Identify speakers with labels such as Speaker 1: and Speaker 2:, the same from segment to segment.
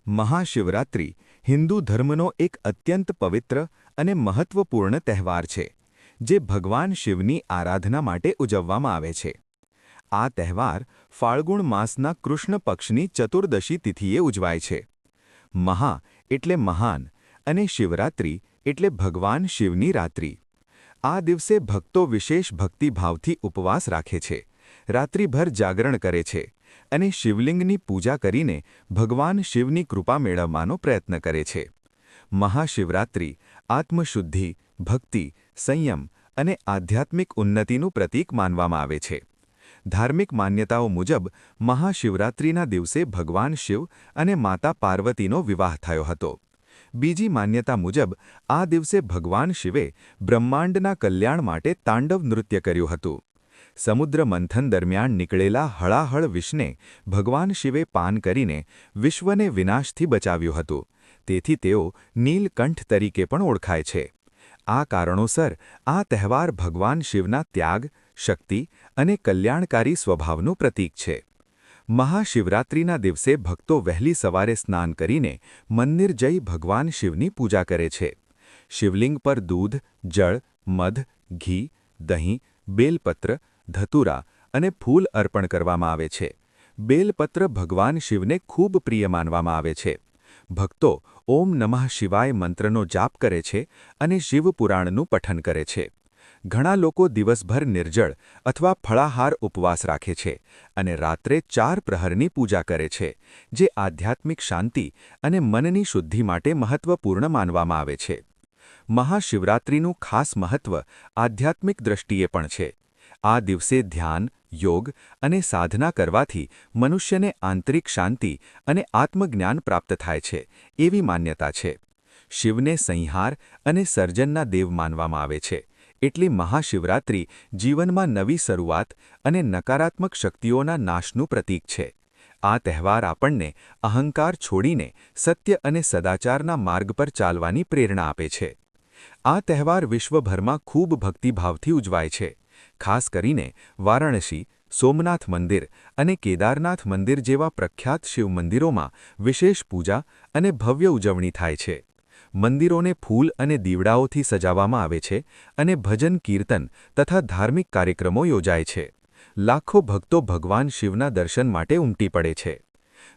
Speaker 1: મહાશિવરાત્રિ હિન્દુ ધર્મનો એક અત્યંત પવિત્ર અને મહત્વપૂર્ણ તહેવાર છે, જે ભગવાન શિવની આરાધના માટે ઉજવવામાં આવે છે. આ તહેવાર ફાલ્ગુણ માસના કૃષ્ણ પક્ષની ચતુર્દશી તિથિએ ઉજવાય છે. મહા એટલે મહાન અને શિવરાત્રિ એટલે ભગવાન શિવની રાત્રિ. આ દિવસે ભક્તો વિશેષ ભક્તિભાવથી ઉપવાસ રાખે છે, રાત્રિભર જાગરણ કરે છે અને શિવલિંગની પૂજા કરીને ભગવાન શિવની કૃપા મેળવવાનો પ્રયત્ન કરે છે. મહાશિવરાત્રિ આત્મશુદ્ધિ, ભક્તિ, સંયમ અને આધ્યાત્મિક ઉન્નતિનું પ્રતીક માનવામાં આવે છે. ધાર્મિક માન્યતાઓ મુજબ મહાશિવરાત્રિના દિવસે ભગવાન શિવ અને માતા પાર્વતીનો વિવાહ થયો હતો. બીજી માન્યતા મુજબ આ દિવસે ભગવાન શિવે બ્રહ્માંડના કલ્યાણ માટે તાંડવ નૃત્ય કર્યું હતું. સમુદ્ર મંથન દરમિયાન નીકળેલા હળાહળ વિષને ભગવાન શિવે પાન કરીને વિશ્વને વિનાશથી બચાવ્યું હતું, તેથી તેઓ નીલકંઠ તરીકે પણ ઓળખાય છે. આ કારણોસર આ તહેવાર ભગવાન શિવના ત્યાગ, શક્તિ અને કલ્યાણકારી સ્વભાવનું પ્રતીક છે. મહાશિવરાત્રિના દિવસે ભક્તો વહેલી સવારે સ્નાન કરીને મંદિર જઈ ભગવાન શિવની પૂજા કરે છે. શિવલિંગ પર દૂધ, જળ, મધ, ઘી, દહીં, બેલપત્ર, ધતુરા અને ફૂલ અર્પણ કરવામાં આવે છે. બેલપત્ર ભગવાન શિવને ખૂબ પ્રિય માનવામાં આવે છે. ભક્તો ઓમ નમઃ શિવાય મંત્રનો જાપ કરે છે અને શિવપુરાણનું પઠન કરે છે. ઘણા લોકો દિવસભર નિર્જળ અથવા ફળાહાર ઉપવાસ રાખે છે અને રાત્રે 4 પ્રહરની પૂજા કરે છે, જે આધ્યાત્મિક શાંતિ અને મનની શુદ્ધિ માટે મહત્વપૂર્ણ માનવામાં આવે છે. મહાશિવરાત્રિનું ખાસ મહત્વ આધ્યાત્મિક દ્રષ્ટિએ પણ છે. આ દિવસે ધ્યાન, યોગ અને સાધના કરવાથી મનુષ્યને આંતરિક શાંતિ અને આત્મજ્ઞાન પ્રાપ્ત થાય છે, એવી માન્યતા છે. શિવને સંહાર અને સર્જનના દેવ માનવામાં આવે છે, એટલી મહાશિવરાત્રિ જીવનમાં નવી શરૂઆત અને નકારાત્મક શક્તિઓના નાશનું પ્રતીક છે. આ તહેવાર આપણને અહંકાર છોડીને સત્ય અને સદાચારના માર્ગ પર ચાલવાની પ્રેરણા આપે છે. આ તહેવાર વિશ્વભરમાં ખૂબ ભક્તિભાવથી ઉજવાય છે. ખાસ કરીને વારાણસી, સોમનાથ મંદિર અને કેદારનાથ મંદિર જેવા પ્રખ્યાત શિવ મંદિરોમાં વિશેષ પૂજા અને ભવ્ય ઉજવણી થાય છે. મંદિરોને ફૂલ અને દીવડાઓથી સજાવવામાં આવે છે અને ભજન, કીર્તન તથા ધાર્મિક કાર્યક્રમો યોજાય છે. લાખો ભક્તો ભગવાન શિવના દર્શન માટે ઉમટી પડે છે.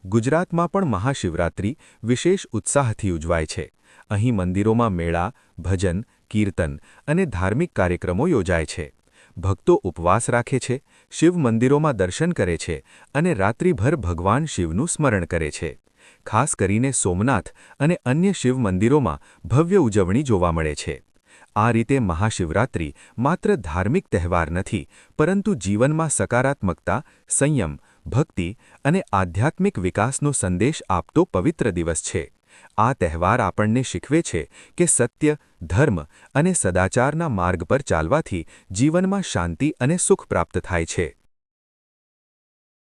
Speaker 1: ગુજરાતમાં પણ મહાશિવરાત્રિ વિશેષ ઉત્સાહથી ઉજવાય છે. અહીં મંદિરોમાં મેળા, ભજન, કીર્તન અને ધાર્મિક કાર્યક્રમો યોજાય છે. ભક્તો ઉપવાસ રાખે છે, શિવ મંદિરોમાં દર્શન કરે છે અને રાત્રિભર ભગવાન શિવનું સ્મરણ કરે છે. ખાસ કરીને સોમનાથ અને અન્ય શિવ મંદિરોમાં ભવ્ય ઉજવણી જોવા મળે છે. આ રીતે મહાશિવરાત્રિ માત્ર ધાર્મિક તહેવાર નથી, પરંતુ જીવનમાં સકારાત્મકતા, સંયમ, ભક્તિ અને આધ્યાત્મિક વિકાસનો સંદેશ આપતો પવિત્ર દિવસ છે. આ તહેવાર આપણને શીખવે છે કે સત્ય, ધર્મ અને સદાચારના માર્ગ પર ચાલવાથી જીવનમાં શાંતિ અને સુખ પ્રાપ્ત થાય છે.